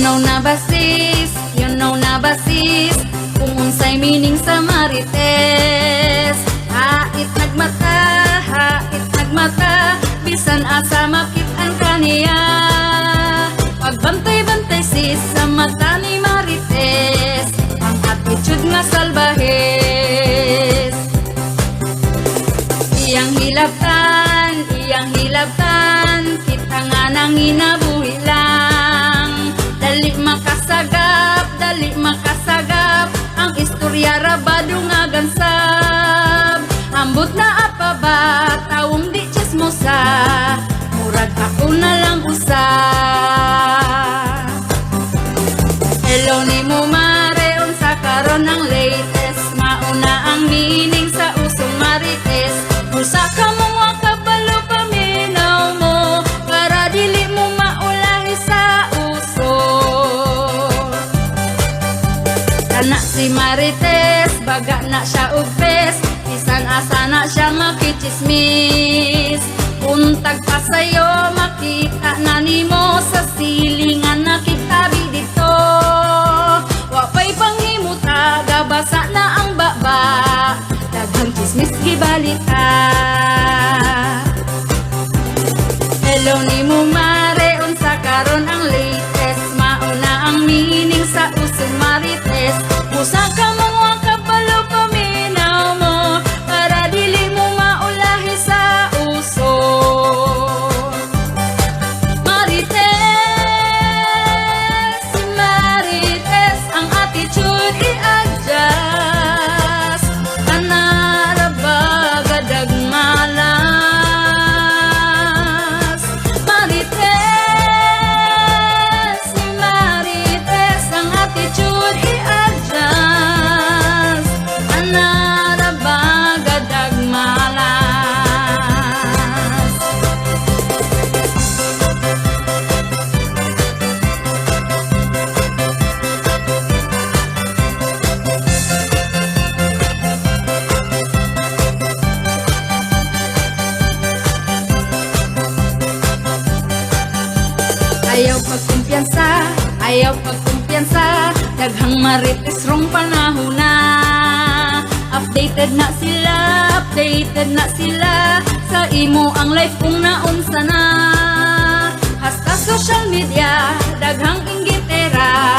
you know na basis kung unsay meaning sa marites. Hait nagmata, bisan asa makit-an kaniya. Pagbantay-bantay sis sa mata ni marites, ang attitude nga salbahes. Iyang hilabtan, kita nga nang inabuhi lang. Dali makasagap, ang istorya rabado nga gansab. Ambot na apa ba, tawong di chismosa, murag ako na lang usa. Hello ni mo mare, unsa karon ang latest, mauna ang meaning sa usong marites. Usa ka mo nga kabalo paminaw mo, para dili mo maulahi sa uso. Kana si marites, baga na siya ugpes, bisan asa na siya makichismis. Untag pa sa'yo, makita na nimo sa silingan na kitabi dito. Wapay panghimuta, gabasa na ang baba, daghang chismis gibalita. Hello ni mo mare, unsa karon ang latest, mauna ang meaning sa usong marites. Usa ka mo nga kabalo paminaw mo, para dili mo maulahi sa uso. Marites, ang attitude i-adjust. Kanara ba gadag malas? Marites, ang attitude i-adjust. Kanara ba gadag malas? Ayaw pagkumpiyansa, daghang marites rong panahon na. Updated na sila, sa imo ang life kung naunsa na. Hasta social media, daghang inggitera,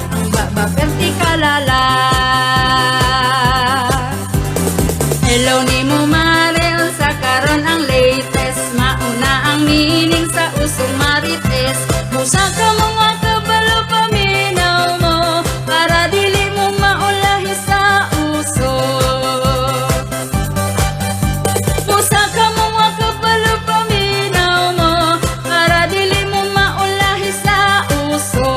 ang baba perti kalala. Hello ni mo mare, unsa karon ang latest, mauna ang meaning sa usong marites. Musa ka mo nga kabalo paminaw mo, para dili mo maulahi sa uso. Musa ka mo nga kabalo paminaw mo, para dili mo maulahi sa uso.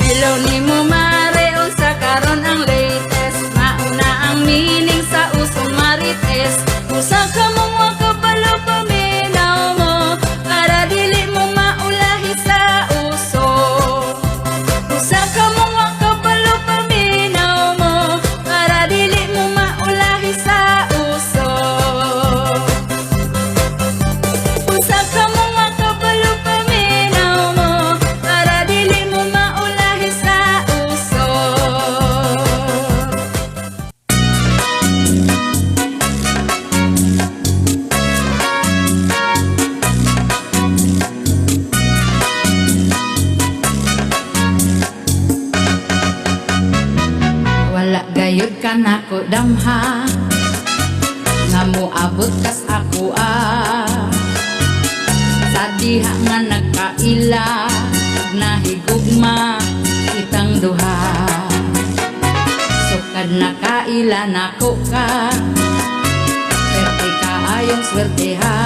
Hello ni mo mare, unsa karon ang latest, mauna ang meaning sa usong marites. Musa ka mo nga kabalo paminaw mo, para dili mo maulahi sa uso. Musa ka mo nga kabalo paminaw mo, para dili mo maulahi sa uso. Musa ka mo nga kabalo paminaw mo, para dili mo maulahi sa uso. Wala gayud ka nako damha, nga moabot kas ako sa diha nga nagkaila, nahigugma kitang duha. Sukad nakaila nako ka, swerte ka ayong swerteha,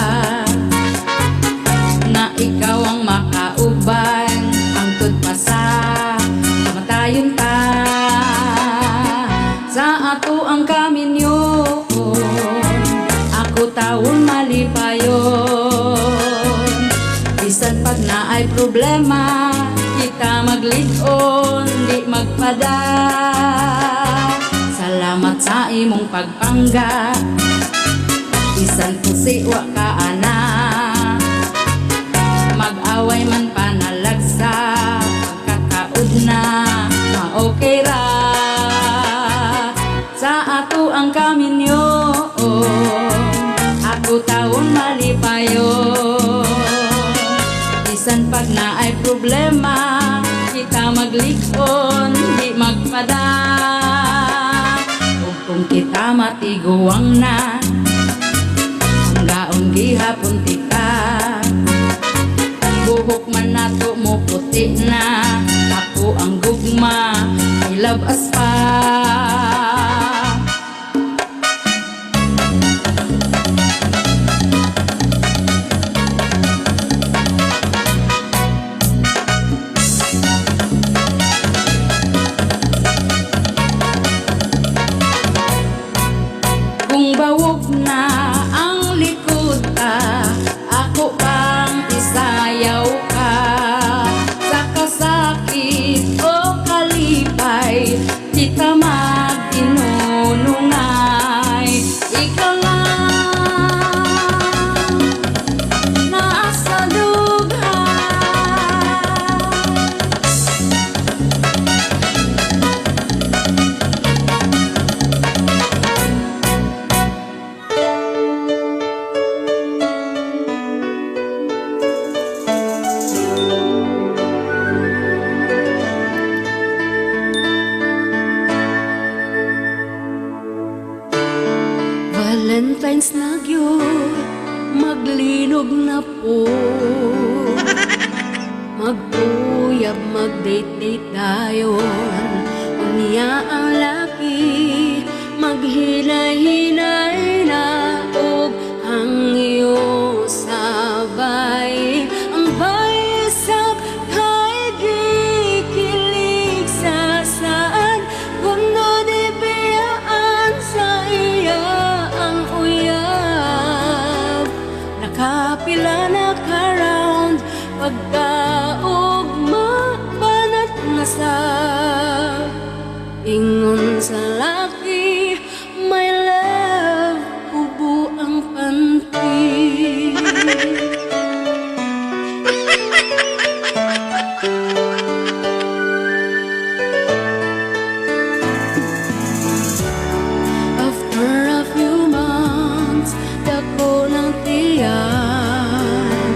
na ikaw ang makauban, ang pa sa kamatayon ta. Sa ato ang kaminyo, ako taon malipayon. Bisan pag naay problema, kita maglidon, di magpada. Salamat sa imong pagpangga, bisan pusi wa ka ana. Mag-away man palipayon. Bisan pag naay problema, kita maglikon, di magpada. Ug kung kita matiguang na, hanggaon gihapon tika. Buhok man nato mo puti na, ako ang gugma, ilabas pa. Kung bawog na ang likod ka, ako pang isayaw ka. Sa kasakit o kalipay, kita mag-inunungay. Ikaw lang nasa dugay. Valentine's na gyud, maglinog na po. Magpuyab, mag-date-date dayon. Unya ang laki, maghinay-hinay na. Og hangyo sabay, ang baysap kay gikilig sa saan. Kuno di biyaan sa iya ang uyab. Nakapila na ka-round, pagkaugma banat na sa ingon sa laki, my love, ubo ang panty. After a few months, dako ng tiyan.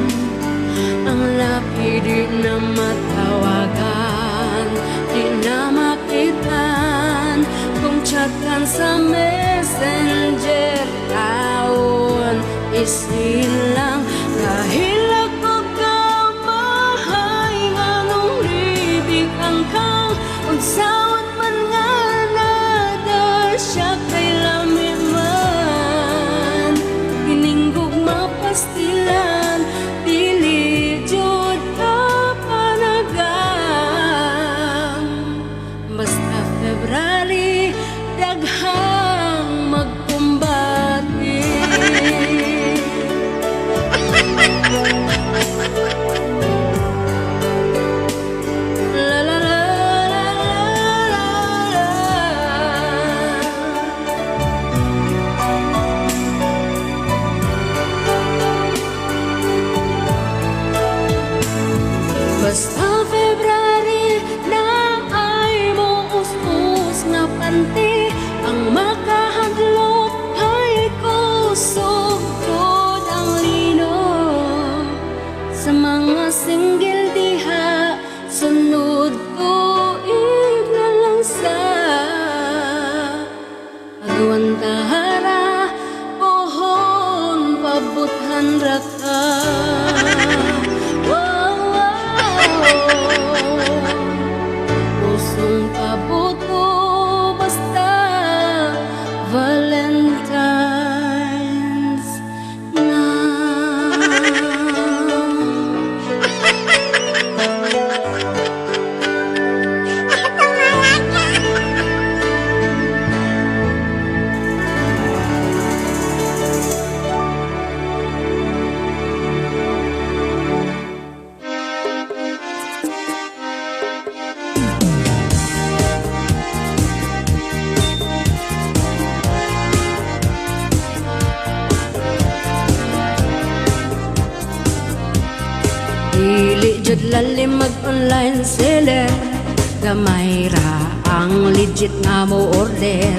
Ang laki di na matawagan, di na makitan. Kung chatan sa messenger, taon isilang. Dahil ako kamahay, nganong libig ang kang unsawat man nga nada siya kay lami man. Hininggog mapastilan, dili jud ka panagang. Basta February, daghang magkumbati. La la la la la la. Basta February na ay mo us-us nga panty. Ang makahadlok ay kusog pod ang lino. Sa mga single diha, sunod tuig na lang sa agwan tahara, pohon pabuthan ra ka. Wow, wow. Pusong pabuto basta Valentine's na. Dili jud lalim mag-online seller, gamay ra ang legit nga mo order.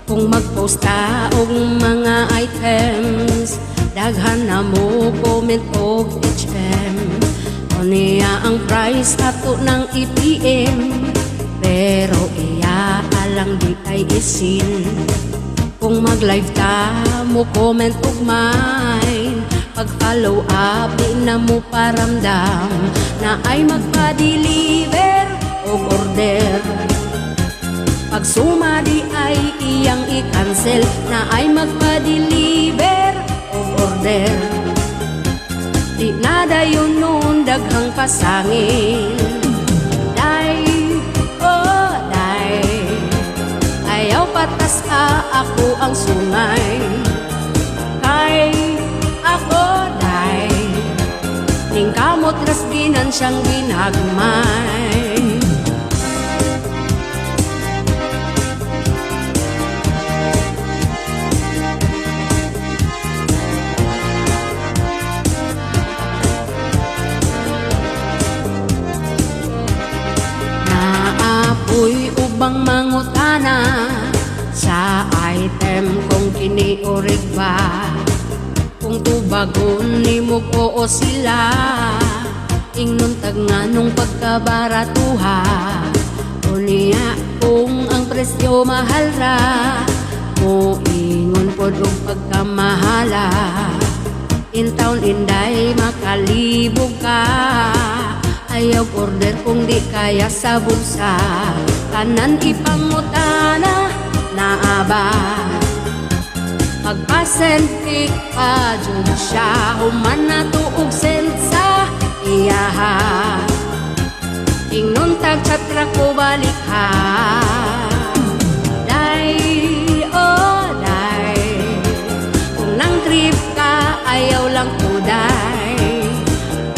Kung mag-post ka og mga items, Daghan na mo comment og HM, o niya ang price ato ng EPM. Pero iya alang di ay isin, kung mag-live ta mo comment og mine. Pag-follow up di na mo paramdam na ay magpa-deliver og order. Pag suma di ay iyang i-cancel na ay magpa-deliver og order. Di na dayon nun daghang pasangin. Day, oh day, ayaw patas ka ako ang sungay. Kay ako day, ning kamot rasginan siyang ginagmay. Uy, ubang mangutana sa item kung kiniurig ba, kung tubagon ni mo ko o sila. Ingnon tag nga nung pagkabaratuha, o niya kung ang presyo mahal ra, mo ingon po og pagkamahala. In town inday makalibog ka, ayaw order kung di kaya sa bulsa. Tanan ipangutana na aba, magpasentik pa dyan siya, human na tuog sensa iyaha. Ingnon tag chatra ko balik ha. Day, oh day, kung nang trip ka ayaw lang ko day.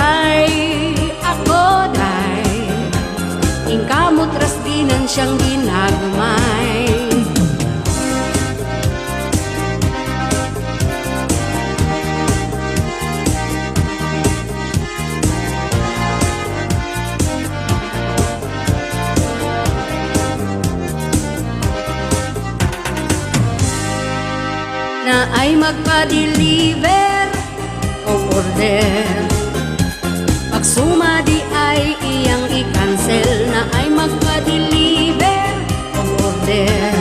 Kay ako day, ing kamot rasginan siyang ginagmay. Na ay magpa-deliver o order, pag suma di ay iyang i-cancel. Na ay magpa-deliver o order,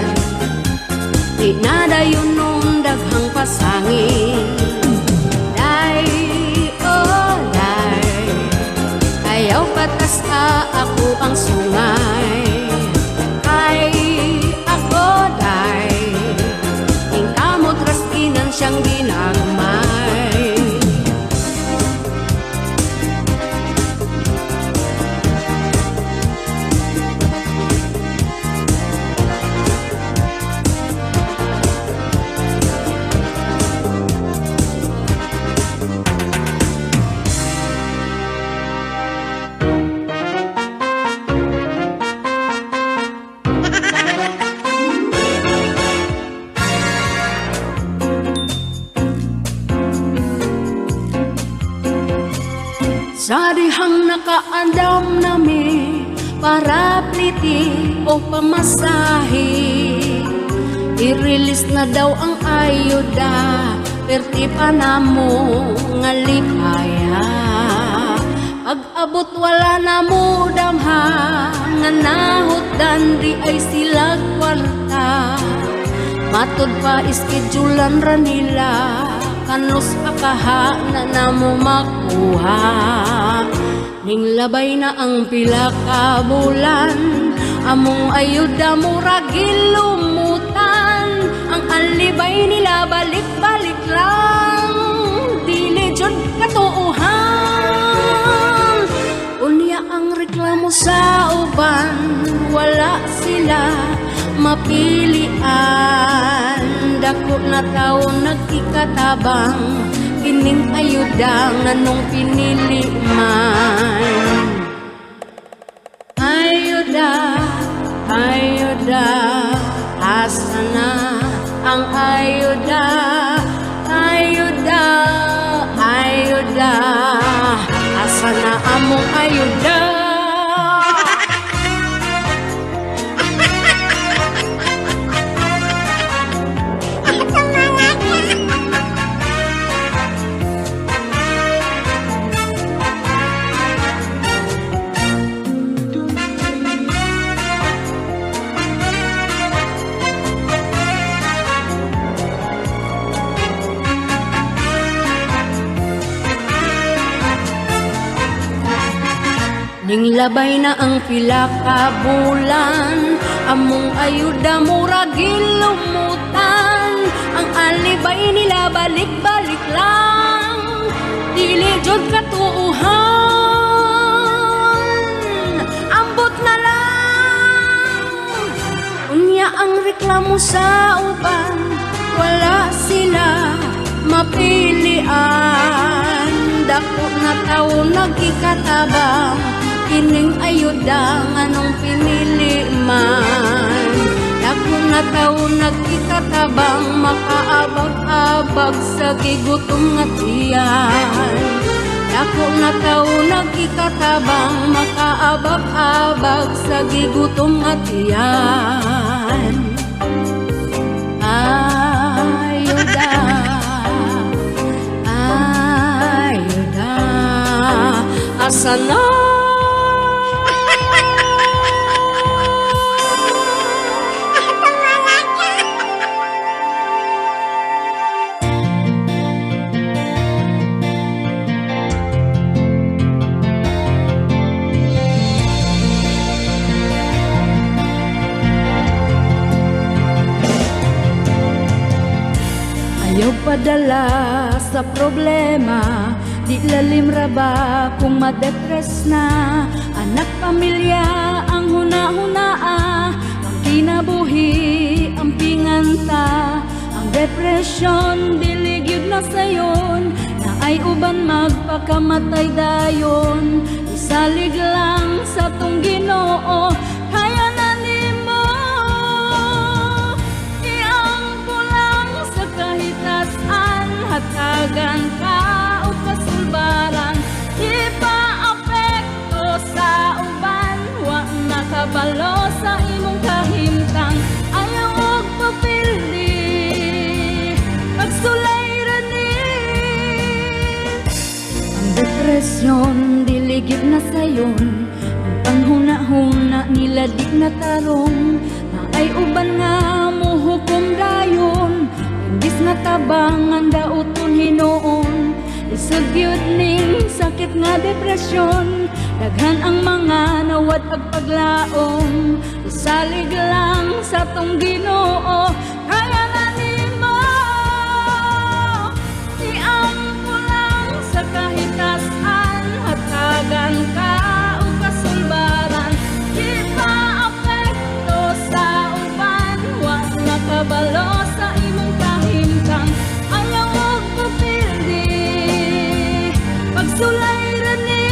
di na dayon nung daghang pasangin. Day, oh day, ayaw patas ka ako ang sungay. Kay ako day, ing kamot rasginan siyang ginagmay. Sa dihang nakaandam nami para pliti o pamasahe, i-release na daw ang ayuda, perti pa na mo nga lipaya. Pag-abot wala na mo damha, nga nahutdan di ay sila kwarta. Matod pa iskedulan ra nila, kanlos akaha na mo makuha. Ning labay na ang pila ka bulan, among ayuda mura gilumutan. Ang alibay nila balik-balik lang, dili jud katuuhan. Unya ang reklamo sa uban, wala sila mapilian. Dako na tao nagkikatabang, kining ayuda nga nung pinili man. Ayuda, ayuda, asa na ang ayuda? Ayuda, ayuda, asa na among ayuda? Ning labay na ang pila ka bulan, among ayuda mura gilumutan. Ang alibay nila balik-balik lang, dili jud katuuhan. Ambot na lang, unya ang reklamo sa uban, wala sila mapilian. Dako na tao nagkikatabang, kining ayuda nganong pinili man. Dako na tao nagkikatabang, makaabag-abag sa gigutom nga tiyan. Dako na tao nagkikatabang, makaabag-abag sa gigutom nga tiyan. Ayuda, ayuda, asa na? Ayaw padala sa problema, di lalim ra ba kung madepress na? Anak pamilya ang huna-hunaa, ang kinabuhi ang pinganta. Ang depresyon diligyod na sayon, na ay uban magpakamatay dayon. Isalig lang sa tong Ginoo, kaya na nimo hatagan ka o kasulbaran. Di pa apekto sa uban, wa nakabalo sa imong kahimtang. Ayaw og papildi, pagsulay rani. Ang depresyon diligid na sayon, ang panghuna-huna nila di natarong. Na ay uban nga muhukom dayon, imbis na tabangan dauton hinoon. Isugyod ning sakit nga depresyon, daghan ang mga nawad ag paglaom. Isalig lang sa tong Ginoo, kaya na nimo iampo lang sa kahitasan. Hatagan ka o kasulbaran, di pa apekto sa uban, wa nakabalo sa imong kahimtang. Ayaw og papildi, pagsulay rani.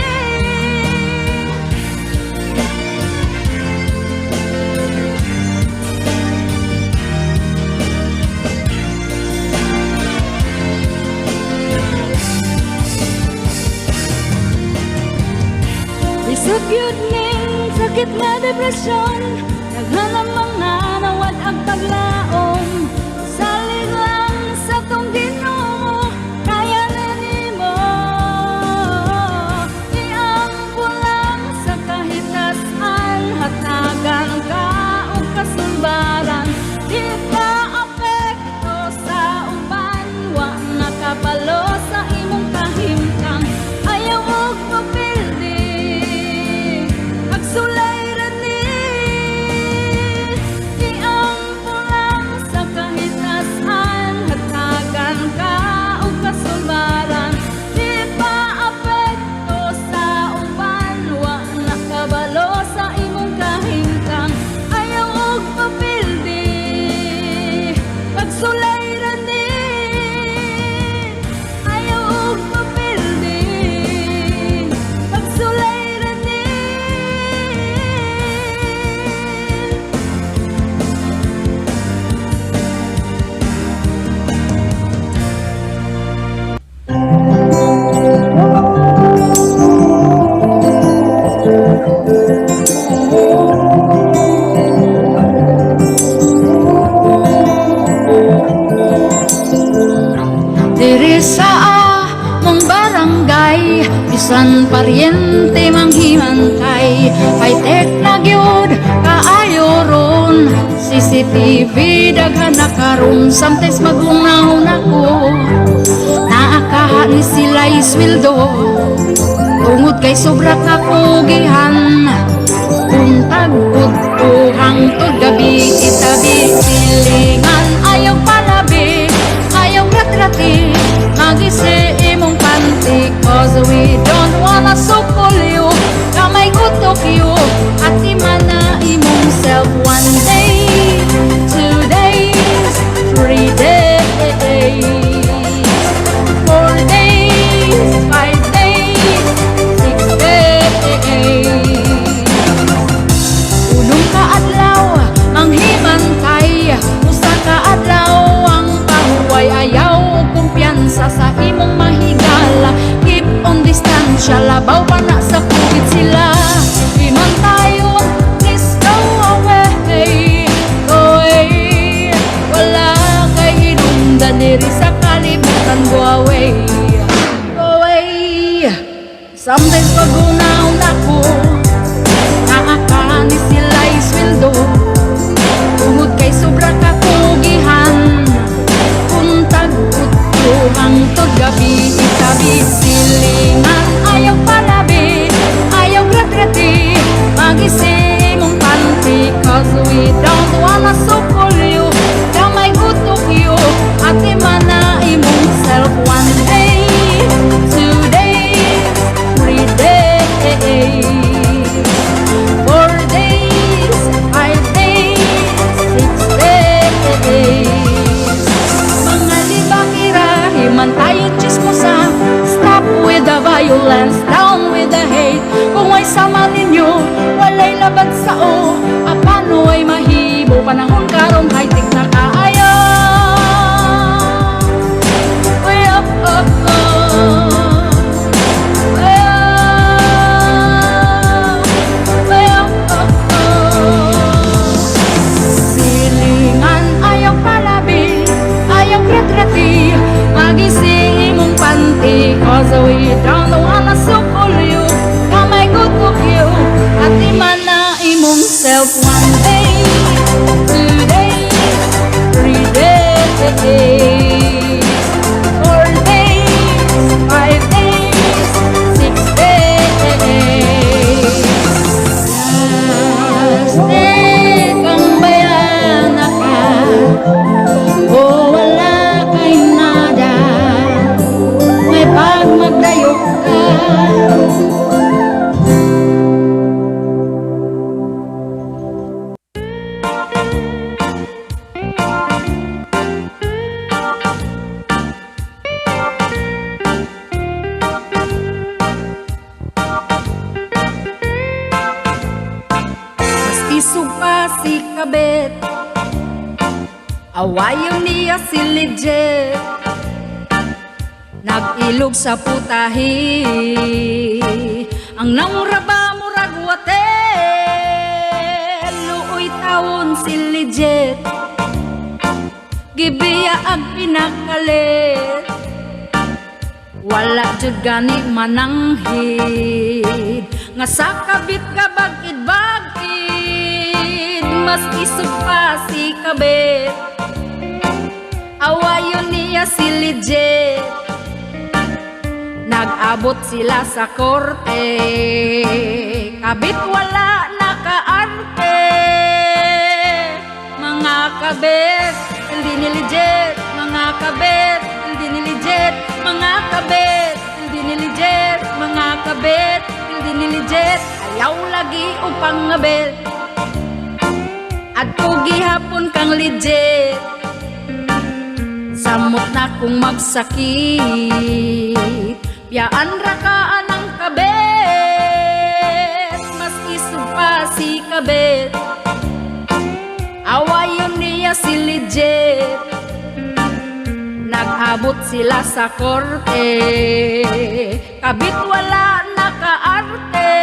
Isugyod ning sakit nga depresyon, daghan ang mga nawad ang paglaom. Salig lang sa tong Ginoo, kaya na nimo iampo lang sa kahitasan. Hatagan ka o kasulbaran, di pa apekto sa uban, wa nakabalo sa imong kahimtang. Ayaw og papildi, pagsulay rani. Iampo lang sa kahitasan. Hatagan ka o kasulbaran, di pa apekto sa uban, wa nakabalo sa imong kahimtang. Ayaw og papildi, pagsulay rani. Ayaw og papildi, pagsulay rani. Diri sa among barangay, bisan paryente manghimantay. High-tech na gyud kaayo ron, CCTV daghan na karon. Sometimes magunahon ako, naakaha ni sila isweldo. Tungod kay sobra ka pugihan, buntag uhang to gabi itabi silingan ayaw palabi, ayaw ratrati, magisi imong panty, cause we don't wanna sukol you, kamay utok you, at imana imong self. One day, 2 days, 3 days, 4 days, 5 days, 6 days. Ulong ka adlaw, manghimantay, usa ka adlaw ang pahuway, ayaw kumpiyansa sa imong mahigala. Keep on distansya, labaw pa na sa kugit sila. Himantayon, please go away, go away. Wala kay hinungdan diri sa kalibutan, go away, go away. Sometimes pagunaon ako, naakani sila isweldo, tungod kay sobra ka pugihan, buntag utuhang to gabi itabi silingan ayaw palabi, ayaw gragrati, magisi mong panty, cause we don't wanna sukol you, kamay utok you, at imana imong self. One day, 2 days, 3 days, 4 days, 5 days, 6 days. Mga libakira, himantayon chismosa, stop with the violence, down with the hate. Kung ay sama ninyo, walay labad sao, apano ay mahibo, panahon karong high-tech na kaayo. Way up, up, up. Way up, way up, up, up. Silingan ayaw palabi, ayaw retrati, magisi imong panty, cause we don't wanna sukol you, kamay gutok you, at imana imong self. One day, 2 days, 3 days, 4 days, 5 days, 6 days. Stay kang bayana ka, o wala kay nada, may pag magdayok ka. Mas isog pa si kabit, awayon niya si legit, nag-ilog sa putahi, ang namuraba murag watel, luoy tawon si legit, gibiya ag pinakalit, wala jud gani mananghid, nga sa kabit ka bagid-bagid, mas isog pa si kabit, awayon niya si legit, nag-abot sila sa korte, kabit wala nakaarte, mga kabit, hindi ni legit, mga kabit, hindi ni legit, mga kabit, hindi ni legit, mga kabit, hindi ni legit, ayaw lagi upang ngabit, at gihapon kang legit, samot na kung magsakit, biyaan rakaan ang kabit, mas isog pa si kabit, awayon niya si legit, nag-abot sila sa korte, kabit wala nakaarte,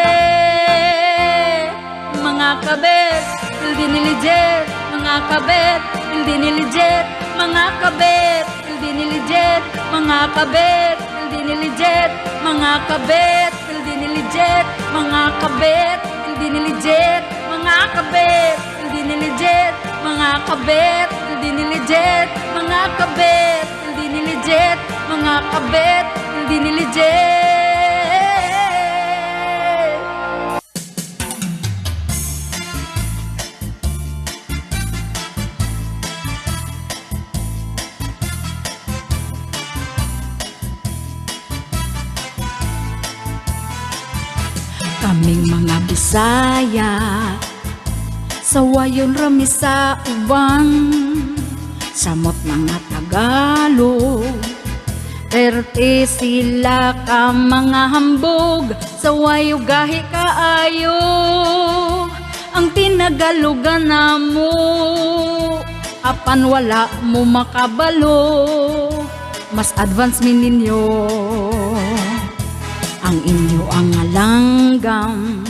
mga kabit, hindi ni legit, mga kabit, hindi ni legit, mga kabit, hindi ni legit, mga kabit, hindi ni legit, mga kabit, hindi ni legit, mga kabit, hindi ni legit, mga kabit, hindi ni legit, mga kabit, hindi ni legit, mga kabit, hindi ni legit, mga kabit, hindi ni legit. Kaming mga Bisaya, sawayon rami sa uban, samot mga Tagalog, perte sila ka mga hambog, sawayo gahi kaayo, ang tinagalugan na mo, apan wala mo makabalo, mas advance min ninyo. Ang inyo ang langgam,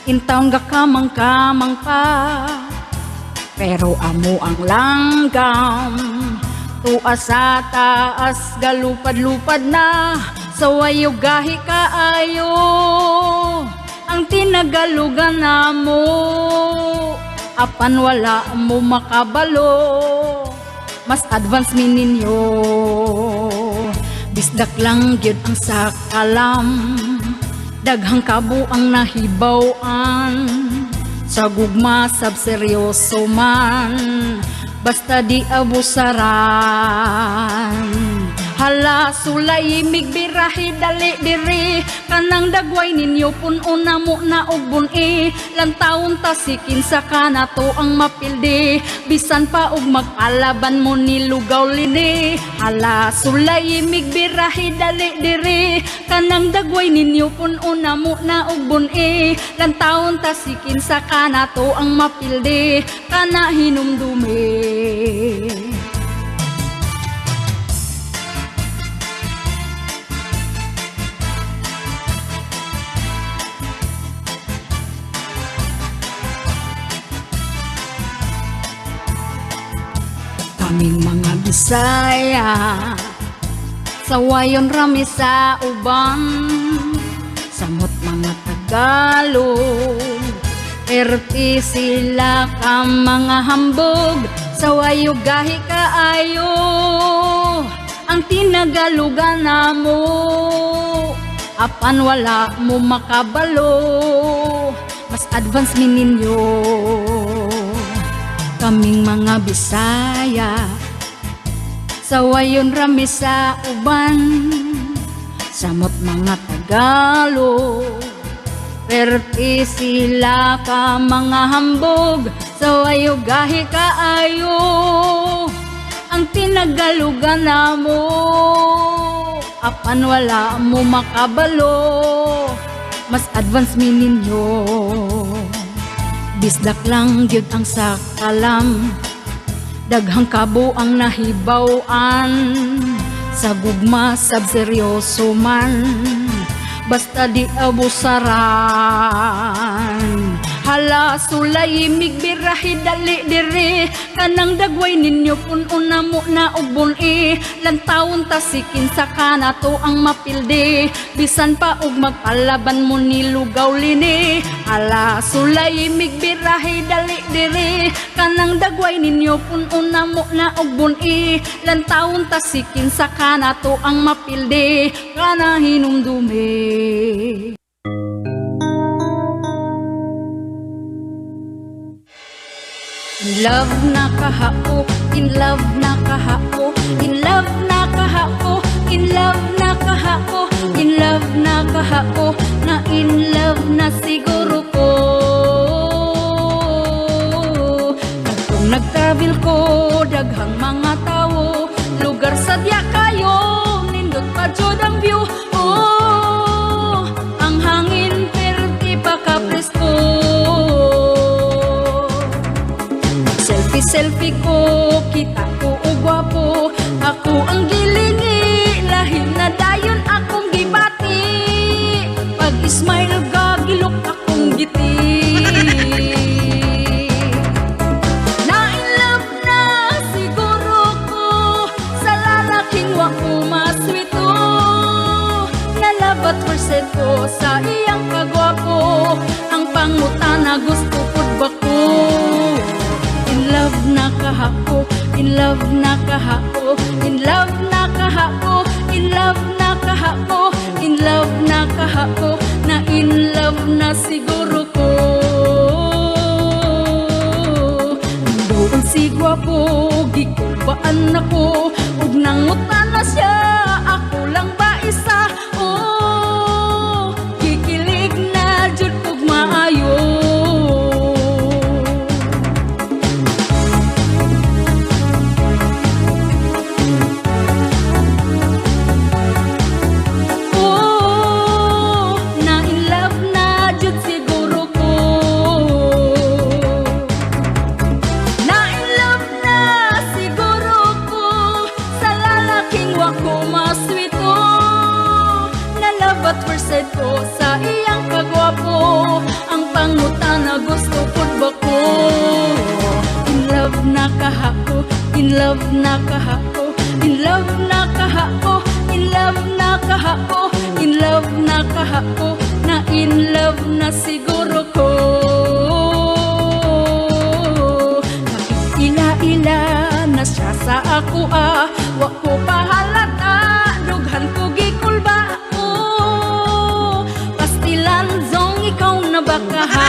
intaon ga kamang-kamang pa, pero amo ang langgam, tuwa sa taas galupad-lupad na, sawayo gahi kaayo, ang tinagalugan na mo, apan wala mo makabalo, mas advance min ninyo. Bisdak lang gyud ang sakalam, daghang kabo ang nahibaw-an, sa gugma sab seryoso man, basta di abusaran. Hala sulay migbirahi dali diri, kanang dagway ninyo puno mo na og bun-i, lantawon ta sikin sa kanato ang mapildi, bisan pa og magpalaban mo nilugaw lini. Hala sulay migbirahi dali diri, kanang dagway ninyo puno mo na og bun-i, lantawon ta sikin sa kanato ang mapildi, kana hinumdumi. Kaming mga Bisaya, sawayon rami sa uban, samot mga Tagalog, perte sila ka mga hambog, sawayo gahi kaayo, ang tinagalugan na mo, apan wala mo makabalo, mas advance min ninyo. Kaming mga Bisaya, sawayon rami sa uban, samot mga Tagalog, perte sila ka mga hambog, sawayo gahi kaayo, ang tinagalugan na mo, apan wala mo makabalo, mas advance min ninyo. Bisdak lang gyud ang sakalam, daghang kabo ang nahibaw-an, sa gugma sab seryoso man, basta di abusaran. Hala sulay migbirahi dali diri, kanang dagway ninyo puno mo na og bun-i, lantawon ta sikin sa kanato ang mapildi, bisan pa og magpalaban mo nilugaw lini. Hala sulay migbirahi dali diri, kanang dagway ninyo puno mo na og bun-i, lantawon ta sikin sa kanato ang mapildi, kana hinumdumi. In love na kahako, in love na kahako, in love na kahako, in love na kahako, in love na kahako, na in love na siguro ko. Kung nagtravel ko, daghang mga tao, lugar sadya kayo, nindot pa jud ang view. Oh, ang hangin perti pa kapresko. Selfie ko, kita ko o gwapo, ako ang gilingi, lahim na dayon akong gibati, pag smile gagilok akong giti. Na in love na siguro ko, sa lalaking wako maswito, nalabat verset ko sa iyang kagwapo, ang pangutan na gusto pud bako. In love na kahako, in love na kahako, in love na kahako, in love na kahako, in love na kahako, na in love na siguro ko. Doon si gwapo, gikubaan ako, ug nangutan na siya, ako lang ba isa? Oh, kikilig na but first said ko sa iyang kagwapo. Ang pangutana gusto pud ba ko? In love na kaha ko, in love na kaha ko, in love na kaha ko, in love na kaha ko, in love na kaha ko, na in love na siguro ko. Ila-ila na siya sa ako wa ko pahalata, dughan ko gikulba ko. Pastilan zong ikaw na bakaha.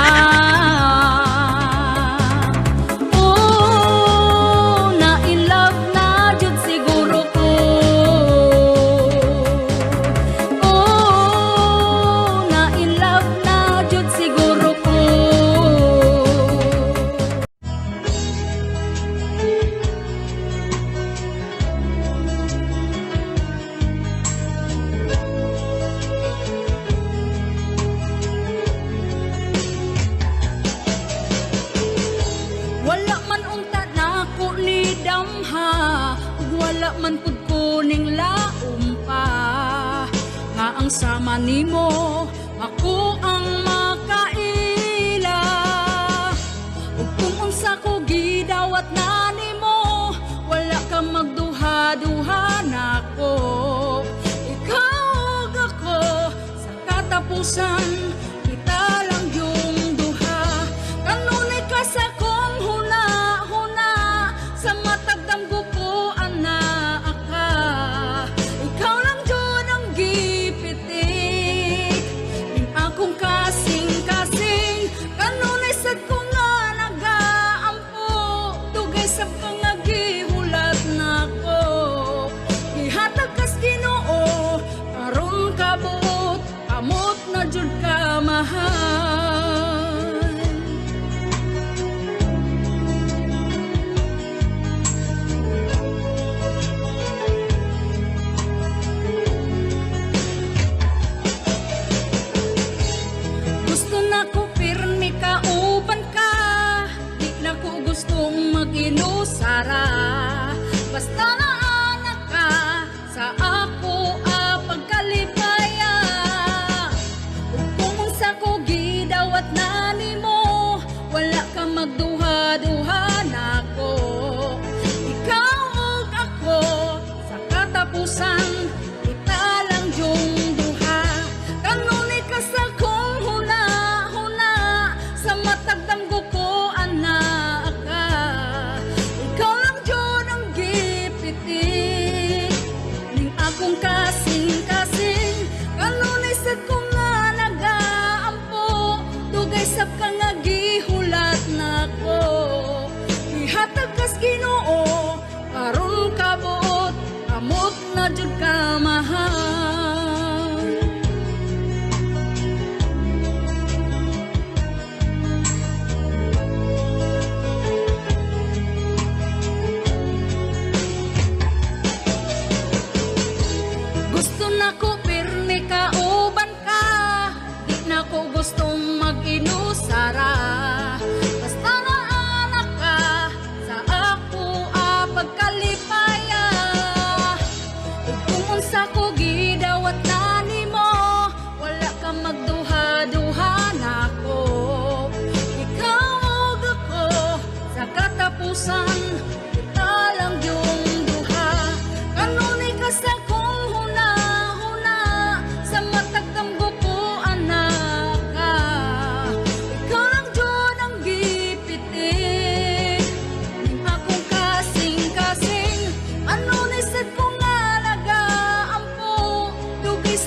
Wala man pud kuning laom pa nga ang sama nimo ako ang makaila. Ug kung unsa ko gidawat na nimo, wala ka magduha-duha nako. Ikaw ug ako sa katapusan, kita lang yung duha. Kanunay ka sa kong huna-huna, sa matag damgo ko Sara, basta na anak ka sa ako pagkalipaya. Ug kung unsa ko gidawat na nimo, wala ka magduha-duha nako. Ikaw ug ako sa katapusan, kita lang yung duha. Kanunay ka sa kong huna-huna, sa matag damgo ko anak. Kung kasing-kasing kanunay sad ko nga nagaampo, dugay sab ka nga gihulat nako. Ihatag kas Ginoo aron kabuot, amot na jud ka mahal. Gusto na ko pirmi ka uban ka, di na ko gustong mag-inusara. Basta na anak ka sa ako pagkalipaya. Ug kung unsa ko gidawat na nimo, wala ka magduha-duha nako. Ikaw ug ako sa katapusan, kita lang yung duha. Kanunay ka sa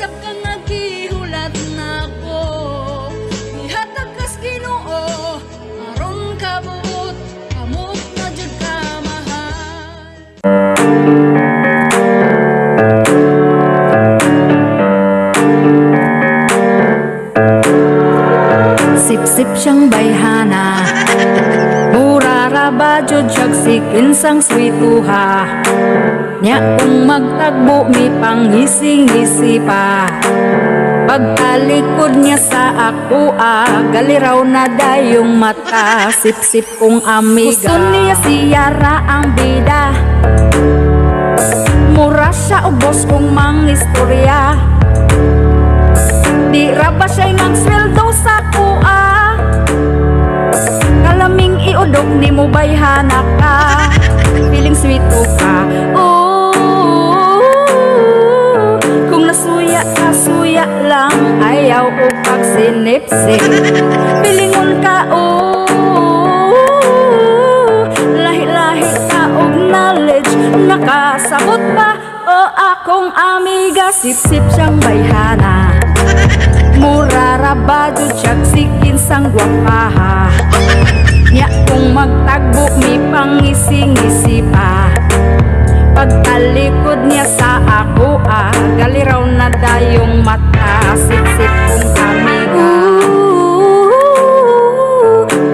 sab ka nga gihulat nako. Ihatag kas Ginoo aron kabuot, amot na jud ka mahal. Sip-sip siyang bayhana, mura ra ba jud siyag sikin sang swituha. Nya kung magtagbo mi panghising-hisi pa, pagtalikod niya sa ako galiraw na dayong mata. Sip-sip kong amiga, gusto niya si Yara ang bida, mura siya ubos kong mang istorya. luya lang ayaw o pagsinipsip. Pilingon ka o lahi-lahi ka og knowledge, nakasabot ba o akong amiga? Sip-sip siyang bayhana, mura rabado siyag sikin sang gwapaha. Nya kung magtagbo mi pangisi-ngisi pa, pagtalikod niya sa ako gali raw na dayong mata. Sip-sip kong amiga,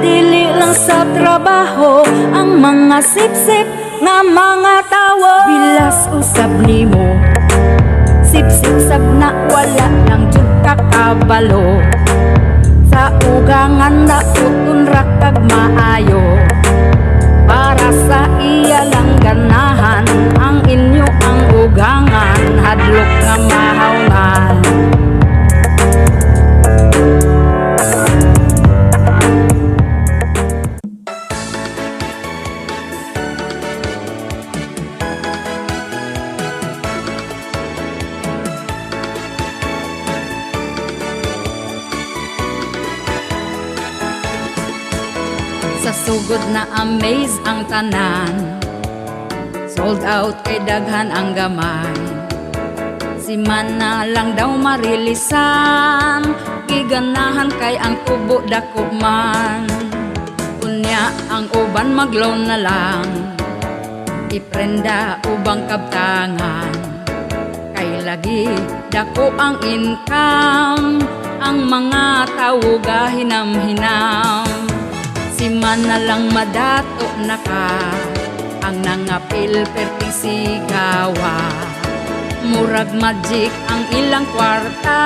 dili lang sa trabaho ang mga sip-sip nga mga tawo. Bilas usab nimo, sip-sip sab na wala nang jud kakabalo. Sa ugangan na utun rakag maayo, para sa iya lang ganahan ang inyo ang ugangan, hadlok nga mahawngan. Sa sugod na amaze ang tanan, sold out kay daghan ang gamay. Si Mana lang daw marilisan, giganahan kay ang tubo dako man. Unya ang uban mag-loan na lang, iprenda ubang kabtangan. Kay lagi dako ang income, ang mga tao gahinam-hinam. Si Mana lang madato na ka, ang nangapil perting sigawa. Murag magic ang ilang kwarta,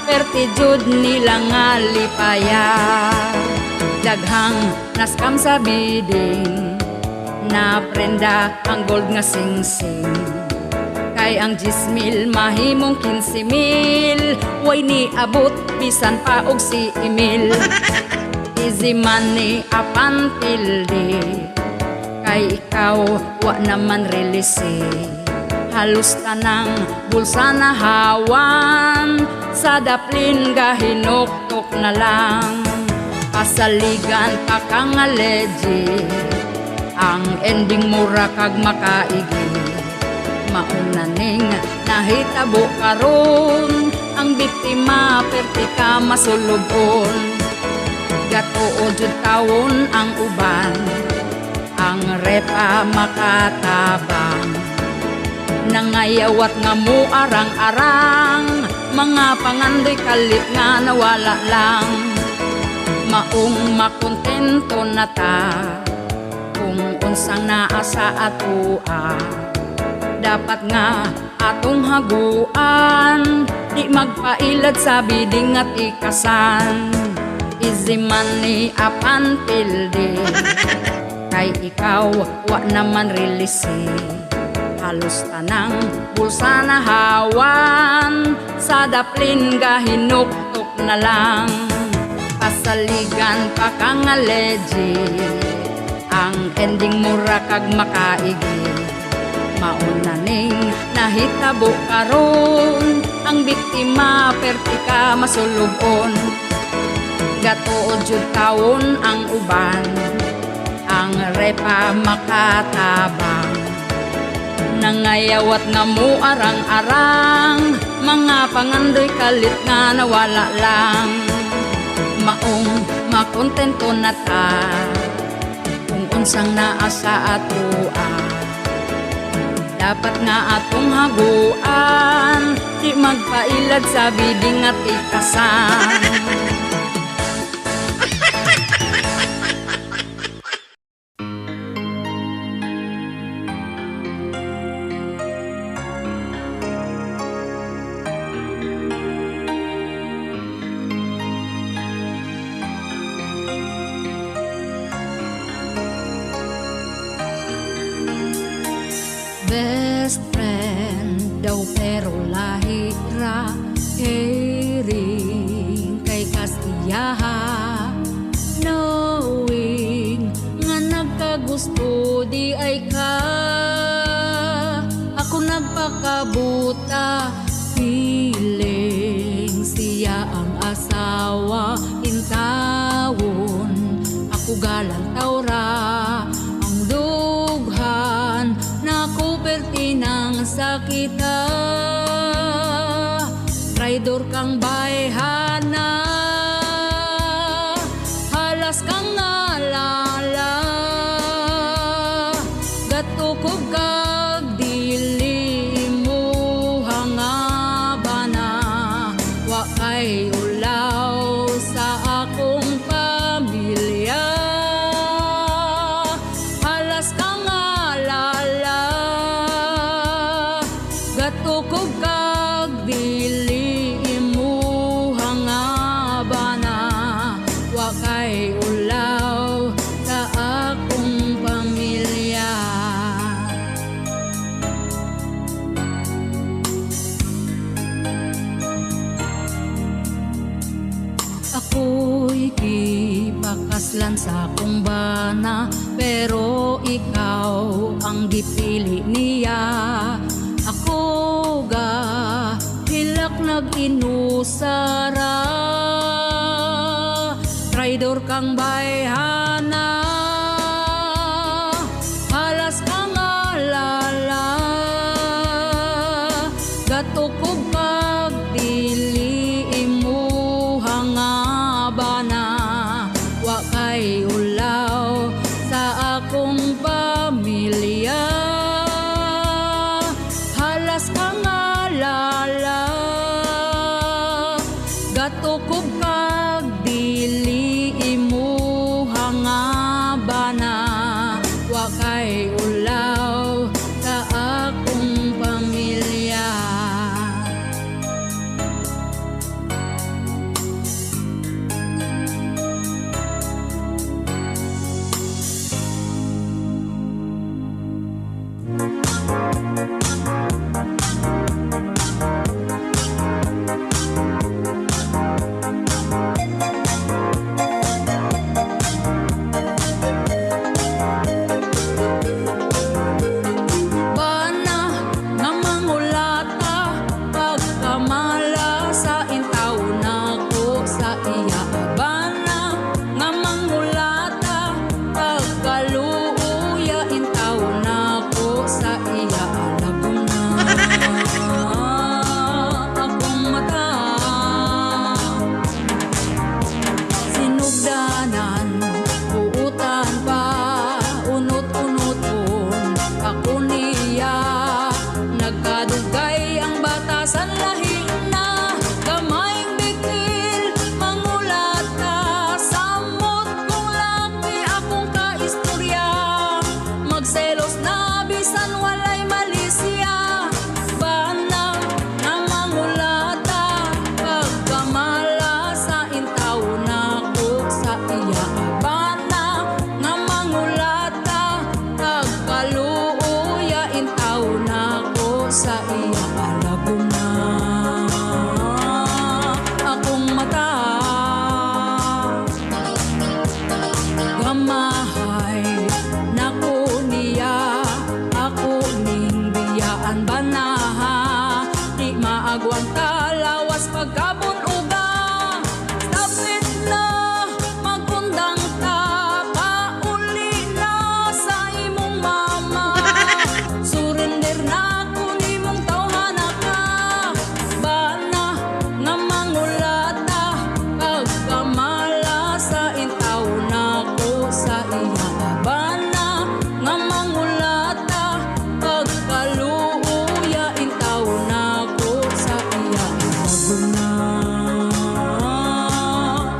perti jud nila nga lipaya. Daghang naskam sa bidding, na prenda ang gold nga sing-sing. Kay ang 10,000 mahimong 15,000, way ni abot bisan pa og si Emil. Easy money apan pildi, kay ikaw wa naman relisi. Halos tanang bulsa na hawan, sa daplin gahinuktok na lang. Pasaligan pa kang legit, ang ending mura kag makaigi. Mauna ning nahitabo karon, ang biktima perti ka masulubon. Gatuo jud tawon ang uban, ang repa makatabang. Nangayawat nga mo arang-arang, mga pangandoy kalit nga nawala lang. Maong makontento na ta, kung unsang naa sa atoa. Dapat nga atong haguan, di magpailad sa biding at ikasan. Easy money apan pildi, kay ikaw wa naman relisi. Halos tanang bulsa na hawan, sa daplin gahinuktok na lang. Pasaligan pa kang legit, ang ending mura kag makaigi. Mauna ning nahitabo karon, ang biktima perti ka masulubon. Gatuod jud tawon ang uban, ang repa makatabang. Nangayawat nga mo arang-arang, mga pangandoy kalit nga nawala lang. Maong makontento na ta, kung unsang naa sa atoa. Dapat nga atong haguan, di magpailad sa biding at ikasan. Best friend daw pero lahi ra, caring kay kastiyaha. Knowing nga nagkagusto di ay ka, ako nagpakabuta, feeling traidor kang bayhana, halas kang nalala, gatukog kag dili mo hangabana, wa kay ulaw sa akong pamilya, halas kang nalala, gatukog kag dili mo hangabana, wa kay ulaw sa akong pamilya. Ako'y gipakaslan sa akong bana, pero ikaw ang gipili niya. Ako ga hilak nag-inusara, traidor kang bayhana, halas kang alala, gatukog kag dili mo hangabana, wa kay ulaw sa akong pamilya, halas kang alala, gatukog kag dili mo hangabana, wa kay ulaw sa akong pamilya. Bana nga mangulata, pagkamala sa intaw nako sa iya. Bana nga mangulata, pagkaluya intaw nako sa iya. Alagom na akong mata, sinugdanan, buutan pa, unot-unoton ako niya. Nagkadugay ang batasan lahi na, gamayng bigil mangulata, samot kong laki akong kaistorya, magselos na bisan walay malisya. Bana nga mangulata, pagkamala sa intaw nako sa iya. Bana nga mangulata, pagkaluya intaw nako sa iya. Alagom na akong mata, gamahay nako niya, ako ning biyaan banaha, di maagwang talawas pagkabon uga. Stop na magkundang ta, pauli na sa imong mama, surrender na ko nimong tawhana ka. Bana nga mangulata, pagkamala sa intaw nako sa iya. Bana nga mangulata, pagkaluya intaw nako sa iya. Alagom na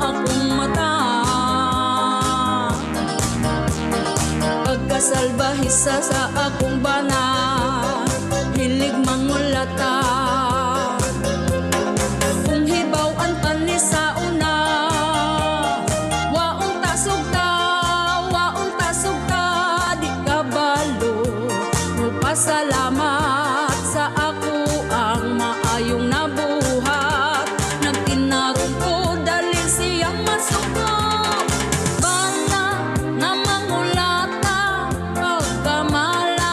akong mata, pagkasalbahisa sa akong bana, hilig mangulata. Kung hibaw-an pa ni sa una, waong tasog ta, di kabalo, magpasalamat sa ako ang maayong nabuhat, nagtinarong ko dalil siyang masuko. Bana nga mangulata, pagkamala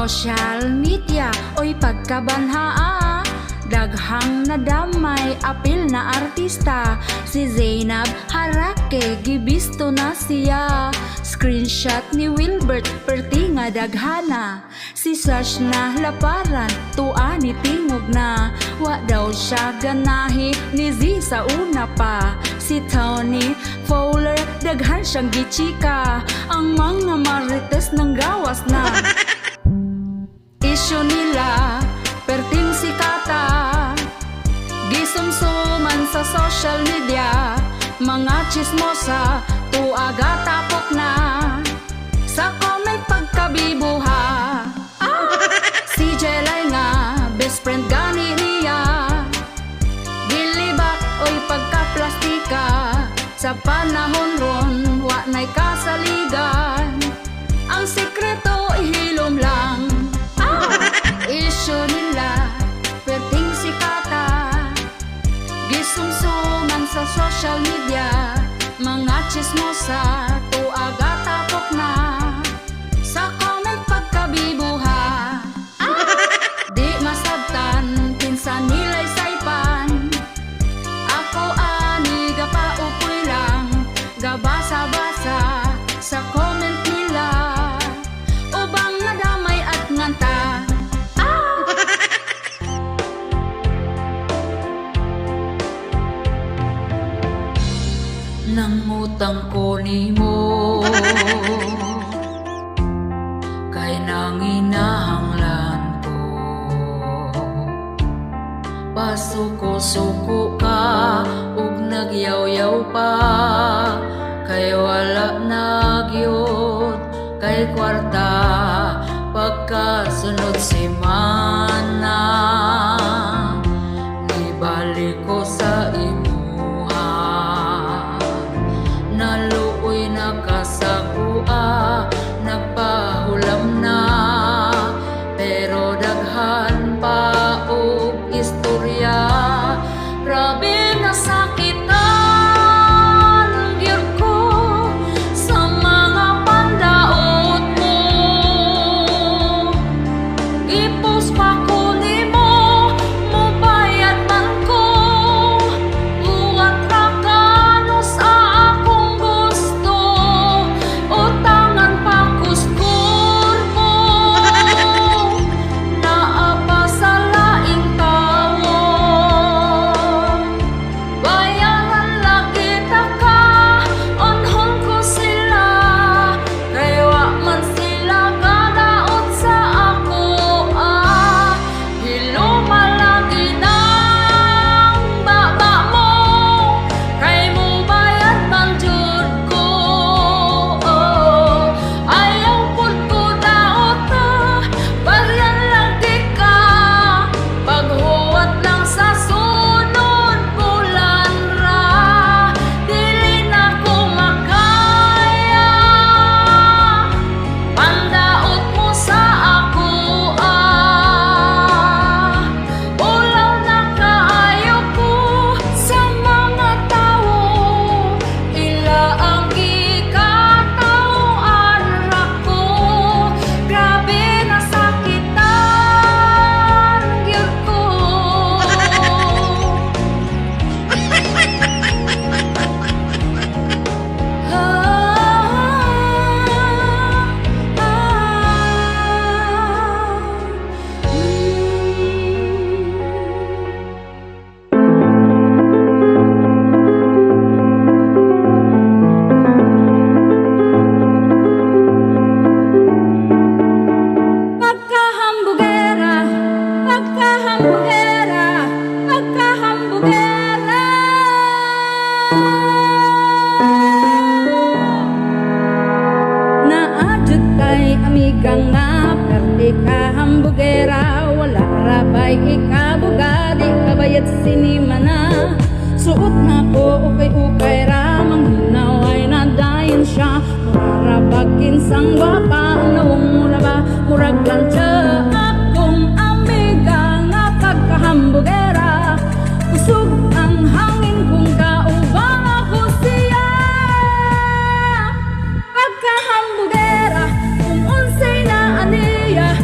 social media oy pagkabanhaa, daghang nadamay apil na artista. Si Zainab Harake gibisto na siya, screenshot ni Wilbert perti nga daghana. Si Sash na laparan tua ni tingog na, wa daw siya ganahi ni Z sa una pa. Si Tony Fowler daghan siyang gichika, ang mga marites ng gawas na. Isyu nila perting sikata, gisumsuman sa social media, mga chismosa tuaga tapok na, sa comment pagkabibuha. Si Jelay nga best friend gani niya, gilibak oy pagkaplastika, sa panahon ron wa na'y kasaligan, ang sekreto ihilom lang. Isyu nila perting sikata, gisumsuman sa social media, mga chismosa tuaga tapok na, sa comment pagkabibuha. Di masabtan pinsan nila'y saypan, ako ani gapaupoy lang, gabasa-basa sa comment nila, ubang nadamay at nganta. Nangutang ko nimo, kay nanginahanglan ko, pasuko-suko ka ug nagyaw-yaw pa, kay wala nagyod kay kwarta pagkasunod semana. Ibalik ko sa imuha, naluoy na kasakua, nagpahulam na, pero daghan pa og istorya. Grabe na sakitan gyud ko sa mga pandaot mo, ipos pa ko nimo, mubayad man ko, buwat ra kano sa akong gusto, utangan pa kuskur mo, naa pa sa laing tawo, bayaran lagi ta ka, onhon ko sila, kay wa man sila kadaot sa ako. Hiloma lagi nang baba mo, kay mo bayad man jud ko. Ayaw pud ko daot ta, baryan lagi ka, paghuwat lang sa sunod bulan ra, dili na ko makaya, pandaot mo sa ako. Ulaw na kaayo ko sa mga tawo, ila ang gikatawaan ra ko. Grabe na sakitan gyud ko. Pagkahambugera, pagkahambugera, pagkahambugera. Naadjud kay amigang nga perti ka hambugera, wala rabay ikabugadi kabayad sinima na. Suot na ko ukay-ukay ra, manghinaw ay nadayon siya, murarabagin sang gwapa, nawong mura ba murag plancha. Akong amiga nga pagkahambugera, usog ang hangin kung kaubang ako siya. Pagkahambugera, kung unsay na aniya,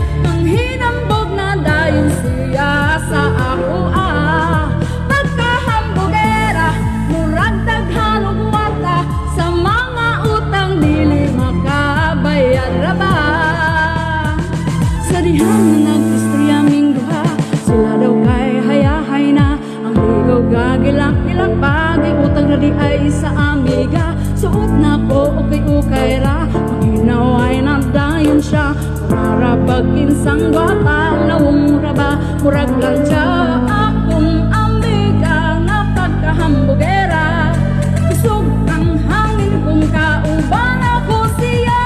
Pagkinsang gwapa nawong raba, murag lang siya akong amiga nga pagkahambugera. Isog ang hangin kung kauban ako siya.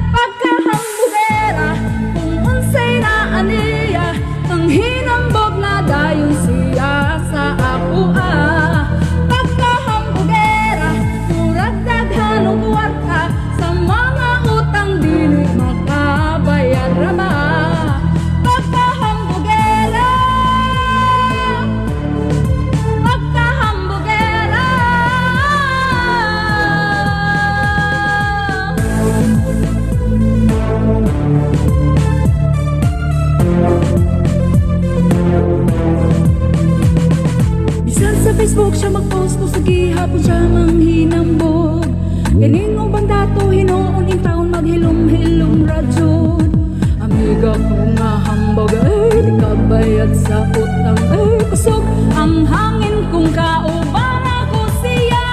Pagkahambugera kung unsay na aniya, ang hinambog na dayon siya sa ako Pagkahambugera murag daghan og kwarta, sa mga utang dili makabayad ra ba. Pagkahambugera, pagkahambugera. Bisan sa Facebook siya mag-post kung sa gihapon siya manghinambog. Kining ubang dato hinuon in taon maghilom-hilom radyod. Amiga ko nga hambog ay di ka bayad sa utang ay kusog ang hangin kung kauban ako siya.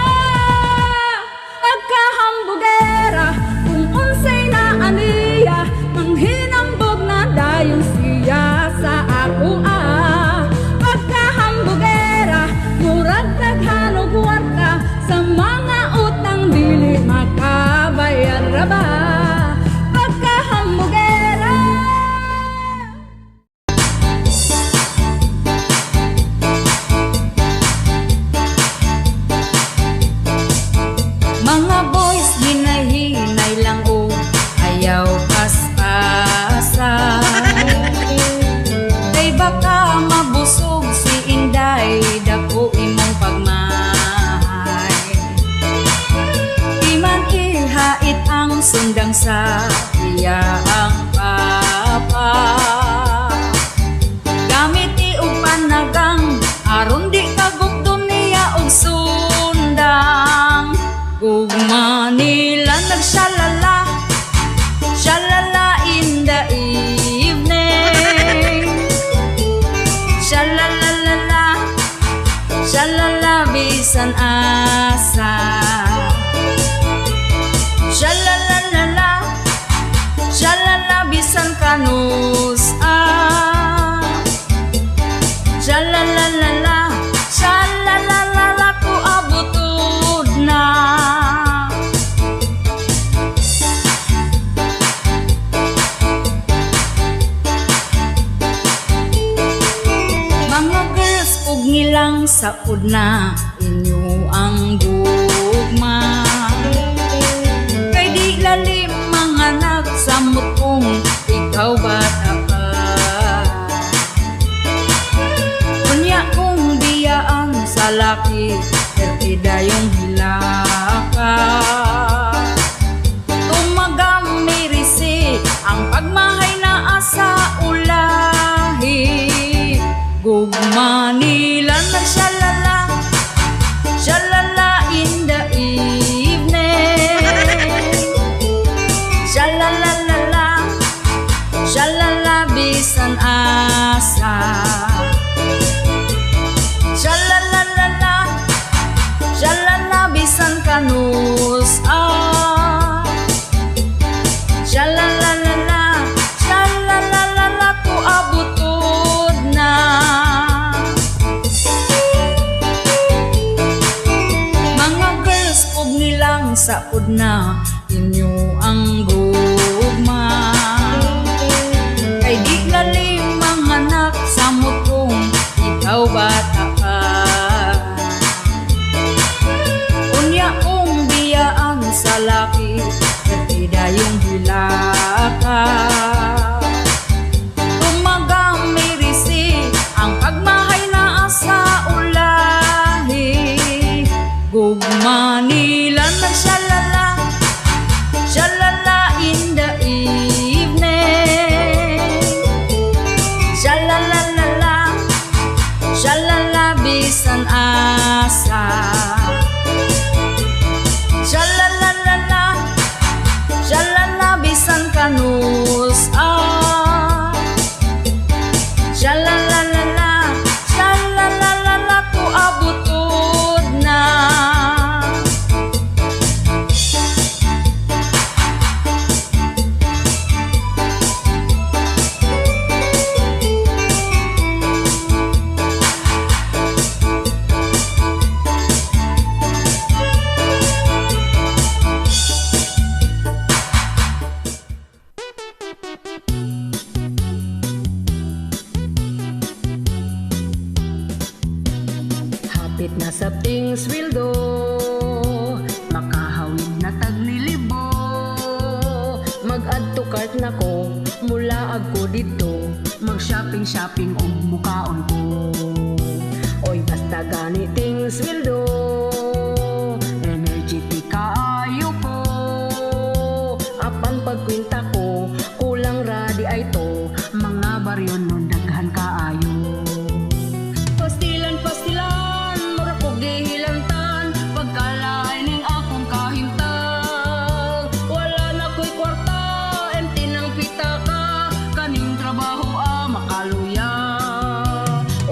Pagkahambugera kung unsay na aniya, manghinambog na dayon siya sa ako Pagkahambugera murag daghan og kwarta, sa mga utang dili makabayad ra ba. Pagkahambugera. Mga boys hinay-hinay lang o ayaw pas-asa. Kay baka mabusog si Inday, dako imong pagmahal. Di man ihait ang sundang sa iya ang papa. Gamit og panagang aron di kagugdon niya og sundang. Gugma nila nagsyalala, shalala in the evening. Shalalalala, shalala bisan asa. Shalalalala, shalala bisan kanus Shalalalala, shalalalala ko abutod na. Mga girls ug ngilang saud na inyo ang gugma. Kay di lalim mga nagsamot kung ikaw bata pa. Unya kung biyaan sa laki, pertida yung hilaka. Tumagammirisi ang pagmahay na asa ulahi. Gugma nila nagsyalala, shalala in the evening. Shalalalala, shalala bisan asa. Shalalalala, shalala bisan kanus Shalalalala, shalalalala ko abutod na. Mga girls ug nilang saud na inyo ang gugma. Kay di lalim mga nagsamot kung ikaw bata ka. Unya kung biyaan sa laki, pertida yung hilaka. Tumagammirisi ang pagmahay na asa ulahi. Gugma nila nagsyalala, shalala in the evening. Shalalalala, shalala bisan asa. Shalalalala, balik na ko, mula agko dito, mag-shopping o mukaon ko. Oy basta ganiting sweldo, energetic kaayo ko. Apan pagkwinta ko, kulang ra di ay to, mga baryo nun daghan kaayo. Pastilan, mura ko gihilantan, pagkalain ning akong kahimtang. Wala na ko'y kwarta, empty ng pitaka, kaning trabaho makaluya.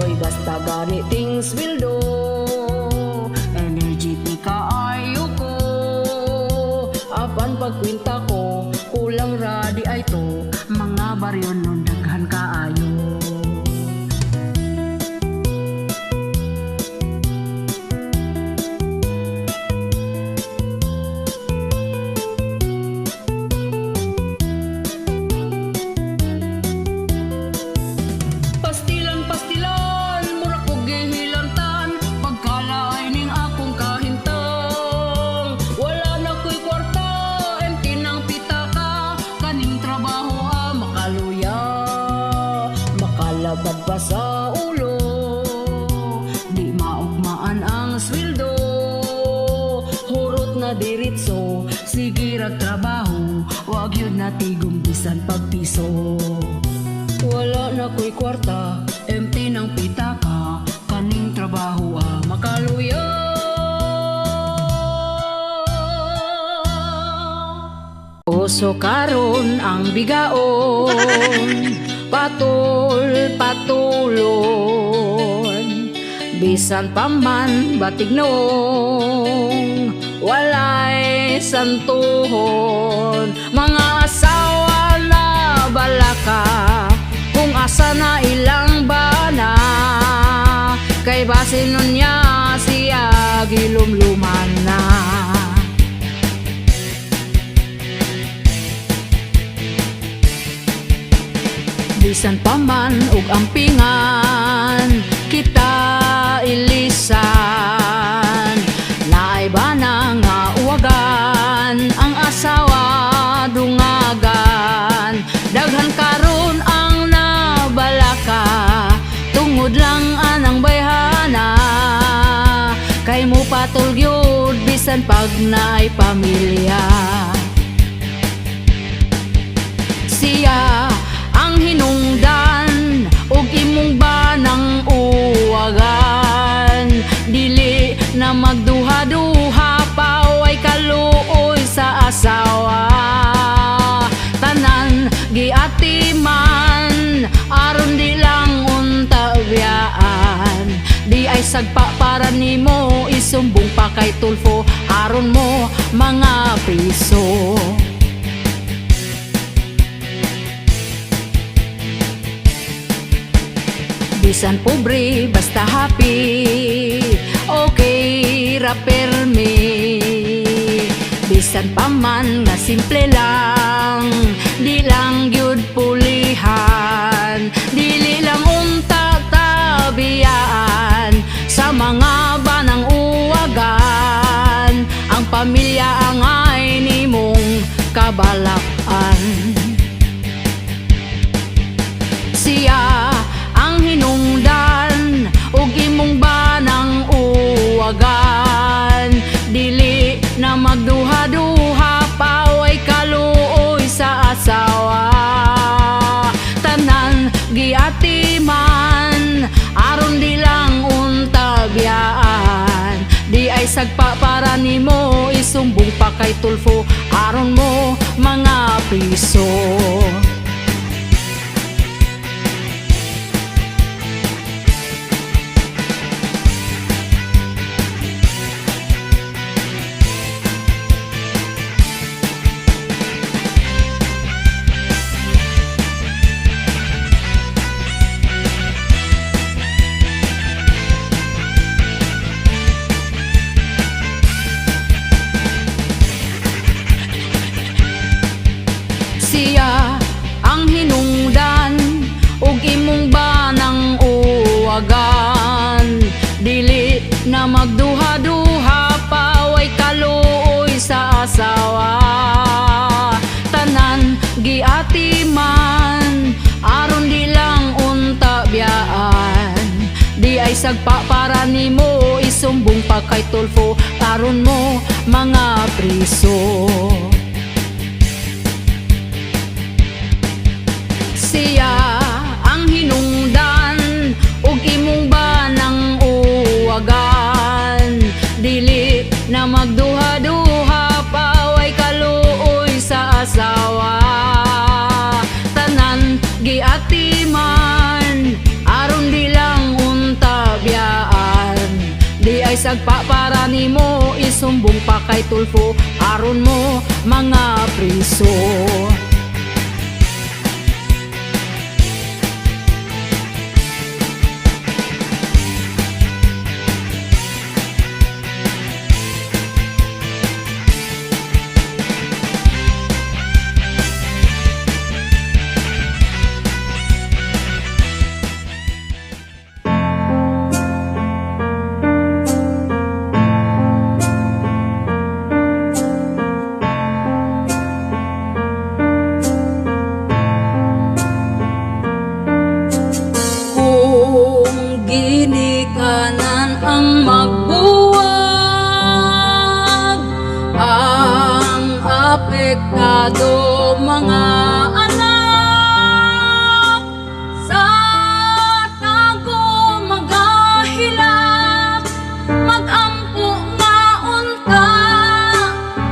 Oy basta ganiting sweldo, energetic kaayo ko. Apan pagkwinta ko, kulang ra di ay to, mga baryo nun daghan kaayo. Pastilan, mura ko gihilantan, pagkalain ning akong kahintang. Wala na ko'y kwarta, empty ng pitaka, kaning trabaho makaluya. Makalabad pa sa ulo, di maugmaan ang sweldo. Hurot na diritso, sige rag trabaho, wag yun na tigong bisan pagpiso. Wala na ko'y kwarta, empty ng pitaka, kaning trabaho makaluya. Uso karon ang bigaon, patulon, bisan paman batignon, walay santuhon. Mga asawa na balaka, kung asa na ilang bana, kay basin nun niya siya gilumluman na. Bisan paman ug ampingan, kita ilisan. Naay bana nga uwagan, ang asawa dungagan. Daghan karon ang nabalaka, tungod lang anang bayhana, kay mo patulyod bisan pag naay pamilya. Siya ang hinungdan ug imong banang uwagan, dili na magduha-duha pa way kaluoy sa asawa. Tanan giatiman aron di lang unta biyaan, di ay sagpa para nimo isumbong pa kay Tulfo, aron mo mga piso. Bisan pobre basta happy, okay ra permi. Bisan paman nga simple lang, di lang gyud pulihan, dili lang unta tabiyaan sa mga banang uwagan. Ang pamilya angay nimong kabalakan. Siya ang hinungdan ug imong banang uwagan, dili na magduha-duha pa way kaluoy sa asawa. Tanan giatiman aron di lang unta biyaan, di ay sagpa para nimo isumbong pa kay Tulfo, aron mo mga piso. Siya ang hinungdan ug imong banang uwagan, dili na magduha-duha pa way kaluoy sa asawa. Tanan giati sagpa para nimo isumbong pa kay Tulfo karon mo mga priso. Siya ang hinungdan ug imong banang uwagan, dili na magduha-duha paway kaluoy sa asawa. Tanan giatiman aron di lang untabyaan, di ay sagpa para nimo isumbong pa kay Tulfo aron mo mga priso. Ginikanan ang magbuwag, ang apektado mga anak sa tago magahilak, magampo nga unta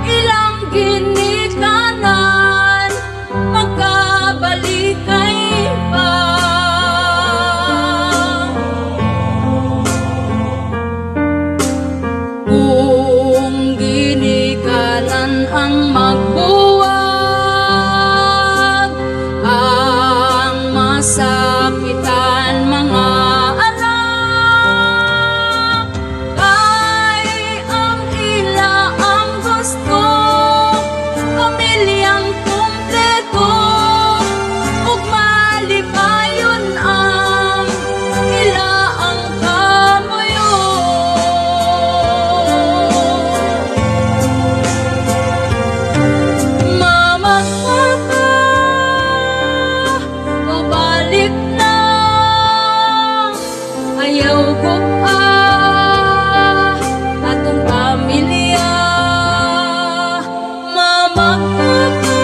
ilang ginikanan magkabalikay pa. Kung ginikanan ang magbuwag, ang masakitan mga anak, kay ang ila ang gusto, pamilyang kumpleto, ug malipayon ang ila ang kamuyo. Ayaw ko pa atong pamilya, mama papa,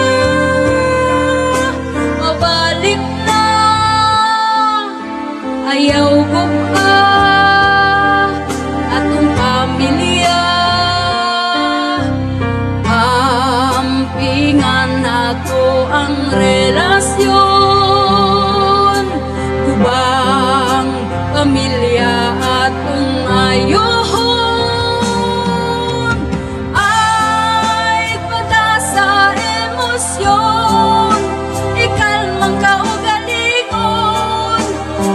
mabalik na. Ayaw ko pa atong pamilya, ampingan nato ang relasyon, kubang pamilya atong ayohon, ay pada sa emosyon, ikalmang kaugalingon,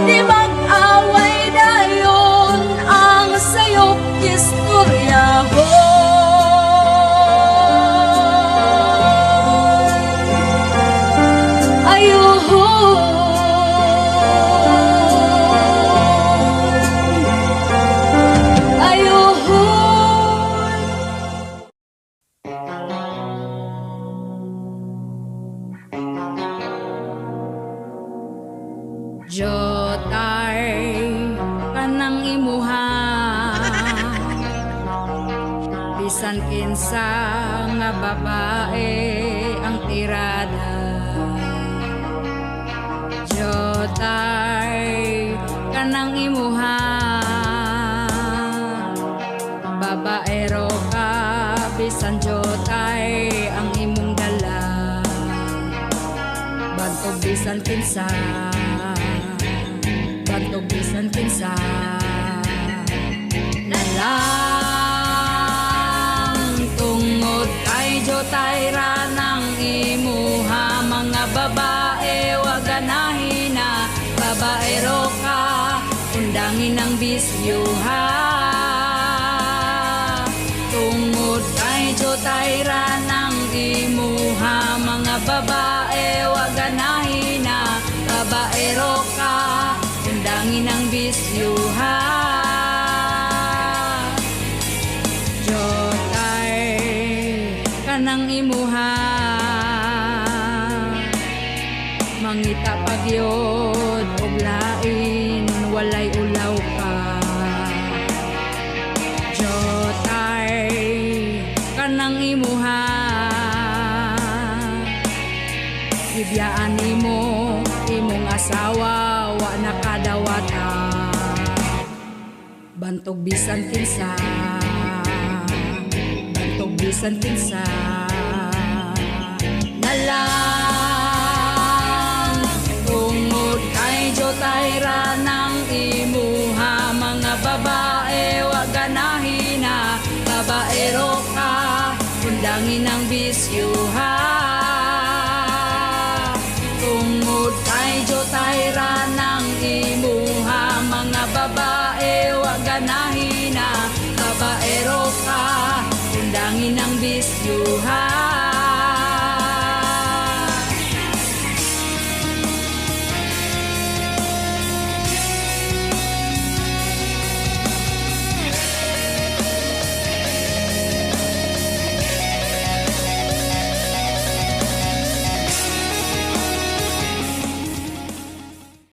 di mag-away dayon ang sayop istoryahon. Jotay kanang imuha, bisan kinsa nga babae ang tirada. Jotay kanang imuha, babaero ka, bisan jotay ang imong dala. Bantog bisan kinsa, bantog bisan kinsa, nalang tungod kay jotay ra nang imuha. Mga babae wag ganahin na, babaero ka, undangin ang bisyo ha. Tungod kay jotay ra nang imuha, mga babae wag ganahin na, babaero ka, undangin ang bisyo ha. Jotay kanang imuha, mangita pagyod og lain, walay ulaw ka. bibiyaan nimo imong asawa wa nakadawata. Bantog bisan kinsa, bantog bisan kinsa. Nalang tungod kay Jotay ra ng imuha, mga babae wa ganahin na, babaero ka undangin ng bisyo ha. Tungod kay Jotay ra ng imuha, mga babae wa ganahin na, babaero ka undangin ng bisyo ha.